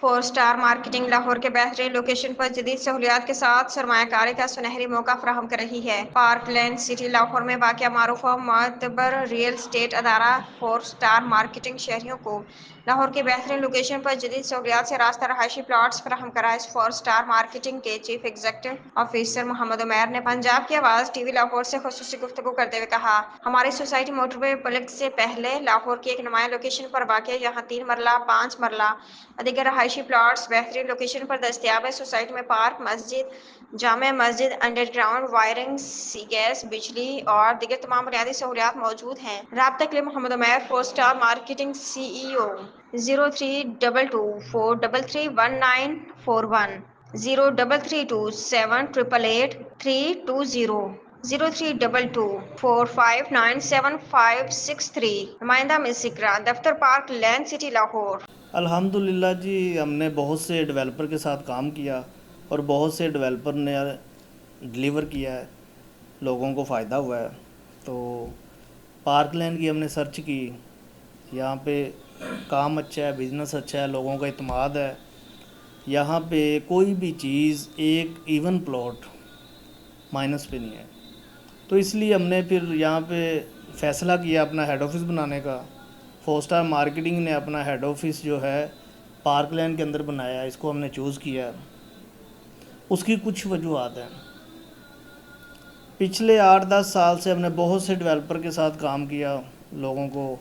4 star marketing Lahore के बेहतरीन location पर जदीद सहूलियात के साथ सरमायाकारी का सुनहरी मौका फराहम कर रही है। पार्क लैंड सिटी लाहौर में वाक़िआ मारूफ और मोतबर रियल स्टेट अदारा 4 स्टार मार्केटिंग शहरियों को लाहौर के बेहतरीन लोकेशन पर जदीद सहूलियात से रास्ता रहायशी प्लाट्स फराहम कराए। 4 स्टार मार्केटिंग के chief executive officer Mohammad Umair ने पंजाब की आवाज़ टीवी लाहौर से खुसूसी गुफ्तगू करते हुए कहा, हमारी सोसाइटी मोटरवे पुलिंग से पहले लाहौर की एक नुमाया लोकेशन पर वाक़िआ यहाँ 3 मरला 5 मरला दीगर रहायशी प्लाट्स बेहतरीन लोकेशन पर दस्तयाब है। सोसाइटी में पार्क, मस्जिद, जामे मस्जिद, अंडरग्राउंड वायरिंग, गैस, बिजली और दीगर तमाम बुनियादी सहूलियात मौजूद हैं। राब्ता के लिए Mohammad Umair 4 star marketing CEO 0322431941 033278888320 0322459753 नुमाइंदा मिस इकरा, दफ्तर पार्क लैंड सिटी लाहौर। अल्हम्दुलिल्लाह जी, हमने बहुत से डेवलपर के साथ काम किया और बहुत से डेवलपर ने डिलीवर किया है, लोगों को फ़ायदा हुआ है। तो पार्क लैंड की हमने सर्च की, यहाँ पे काम अच्छा है, बिज़नेस अच्छा है, लोगों का इत्मीनान है। यहाँ पे कोई भी चीज़ एक इवन प्लॉट माइनस पे नहीं है। तो इसलिए हमने फिर यहाँ पे फ़ैसला किया अपना हेड ऑफ़िस बनाने का। 4 स्टार मार्केटिंग ने अपना हेड ऑफ़िस जो है पार्क लैंड के अंदर बनाया, इसको हमने चूज़ किया। उसकी कुछ वजूहत हैं। पिछले 8-10 साल से हमने बहुत से डेवलपर के साथ काम किया, लोगों को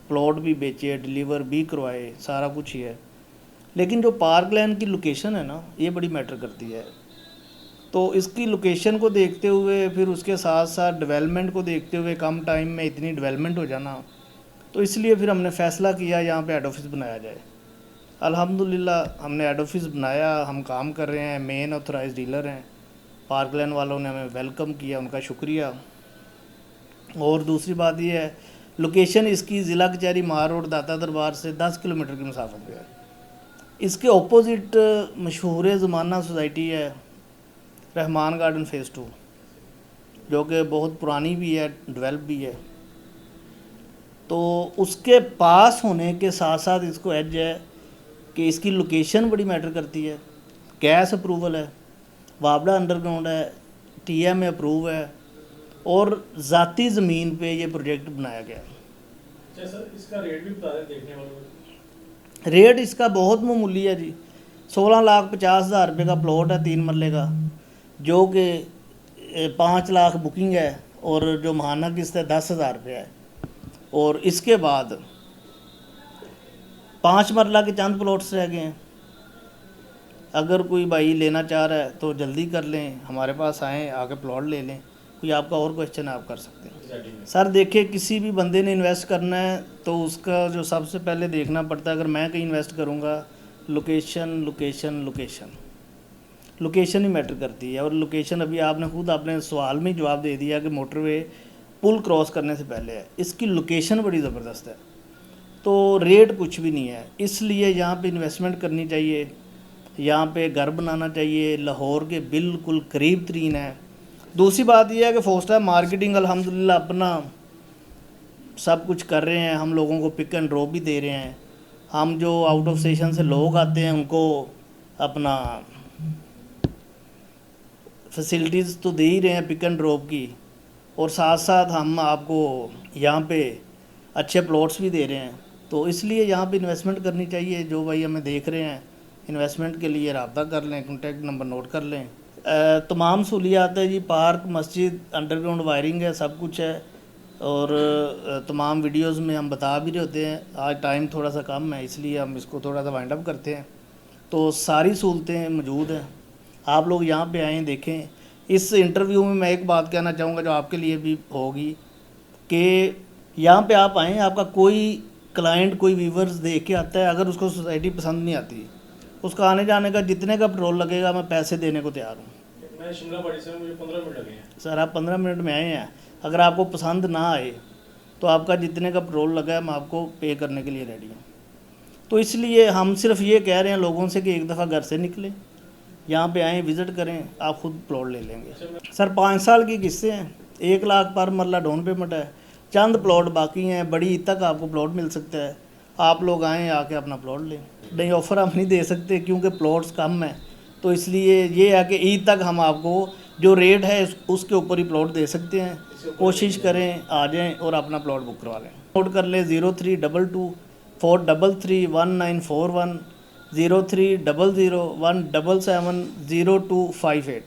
प्लॉट भी बेचे, डिलीवर भी करवाए, सारा कुछ ही है। लेकिन जो पार्क लैंड की लोकेशन है ना, ये बड़ी मैटर करती है। तो इसकी लोकेशन को देखते हुए, फिर उसके साथ साथ डेवलपमेंट को देखते हुए, कम टाइम में इतनी डेवलपमेंट हो जाना, तो इसलिए फिर हमने फ़ैसला किया यहाँ पे हेड ऑफ़िस बनाया जाए। अल्हम्दुलिल्लाह हमने हेड ऑफ़िस बनाया, हम काम कर रहे हैं, मेन ऑथराइज़ डीलर हैं। पार्क लैंड वालों ने हमें वेलकम किया, उनका शुक्रिया। और दूसरी बात ये है, लोकेशन इसकी ज़िला कचहरी मार रोड दाता दरबार से 10 किलोमीटर की मसाफत पे है। इसके ऑपोजिट मशहूर ज़माना सोसाइटी है रहमान गार्डन फ़ेज़ 2, जो कि बहुत पुरानी भी है, डेवलप भी है। तो उसके पास होने के साथ साथ इसको एज है कि इसकी लोकेशन बड़ी मैटर करती है। गैस अप्रूवल है, वाबड़ा अंडरग्राउंड है, TMA अप्रूव है और ज़ाती ज़मीन पे ये प्रोजेक्ट बनाया गया। अच्छा सर, इसका रेट भी बता दें देखने वालों को। रेट इसका बहुत मामूली है जी, 16,50,000 रुपये का प्लॉट है 3 मरले का, जो कि 5 लाख बुकिंग है और जो महाना किस्त है 10,000 रुपये है। और इसके बाद 5 मरला के चंद प्लॉट्स रह गए हैं। अगर कोई भाई लेना चाह रहा है तो जल्दी कर लें, हमारे पास आएँ, आके प्लॉट ले लें। कोई आपका और क्वेश्चन आप कर सकते हैं। सर देखिए, किसी भी बंदे ने इन्वेस्ट करना है तो उसका जो सबसे पहले देखना पड़ता है, अगर मैं कहीं इन्वेस्ट करूँगा, लोकेशन लोकेशन लोकेशन लोकेशन ही मैटर करती है। और लोकेशन अभी आपने खुद अपने सवाल में जवाब दे दिया कि मोटरवे पुल क्रॉस करने से पहले है। इसकी लोकेशन बड़ी ज़बरदस्त है, तो रेट कुछ भी नहीं है। इसलिए यहाँ पे इन्वेस्टमेंट करनी चाहिए, यहाँ पे घर बनाना चाहिए, लाहौर के बिल्कुल करीब तरीन है। दूसरी बात यह है कि 4 स्टार मार्केटिंग अल्हम्दुलिल्लाह अपना सब कुछ कर रहे हैं, हम लोगों को पिक एंड ड्रॉप भी दे रहे हैं। हम जो आउट ऑफ स्टेशन से लोग आते हैं उनको अपना फैसिलिटीज़ तो दे ही रहे हैं पिक एंड ड्रॉप की, और साथ साथ हम आपको यहाँ पे अच्छे प्लॉट्स भी दे रहे हैं। तो इसलिए यहाँ पे इन्वेस्टमेंट करनी चाहिए। जो भाई हमें देख रहे हैं, इन्वेस्टमेंट के लिए रब्ता कर लें, कॉन्टैक्ट नंबर नोट कर लें। तमाम सहूलियात है जी, पार्क, मस्जिद, अंडरग्राउंड वायरिंग है, सब कुछ है। और तमाम वीडियोस में हम बता भी रहे होते हैं। आज टाइम थोड़ा सा कम है, इसलिए हम इसको थोड़ा सा वाइंड अप करते हैं। तो सारी सहूलतें मौजूद हैं, आप लोग यहाँ पे आएँ, देखें। इस इंटरव्यू में मैं एक बात कहना चाहूँगा जो आपके लिए भी होगी कि यहाँ पे आप आएँ, आपका कोई क्लाइंट, कोई व्यूवर्स देख के आता है, अगर उसको सोसाइटी पसंद नहीं आती, उसका आने जाने का जितने का पेट्रोल लगेगा मैं पैसे देने को तैयार हूँ। मैं शिमला पड़ी से, मुझे 15 मिनट लगे हैं। सर आप 15 मिनट में आए हैं, अगर आपको पसंद ना आए तो आपका जितने का पेट्रोल लगा है मैं आपको पे करने के लिए रेडी हूँ। तो इसलिए हम सिर्फ ये कह रहे हैं लोगों से कि एक दफ़ा घर से निकलें, यहाँ पे आएँ, विज़िट करें, आप खुद प्लॉट ले लेंगे। सर 5 साल की किस्तें हैं, 1 लाख पर मरला डाउन पेमेंट है, चंद प्लॉट बाकी हैं, बड़ी ईद तक आपको प्लॉट मिल सकता है। آپ لوگ آئیں آ کے اپنا پلاٹ لیں. نہیں آفر ہم نہیں دے سکتے کیونکہ پلاٹس کم ہیں, تو اس لیے یہ ہے کہ عید تک ہم آپ کو جو ریٹ ہے اس کے اوپر ہی پلاٹ دے سکتے ہیں. کوشش کریں آ جائیں اور اپنا پلاٹ بک کروا لیں. نوٹ کر لیں 0322 433 1941 0300 177 0258.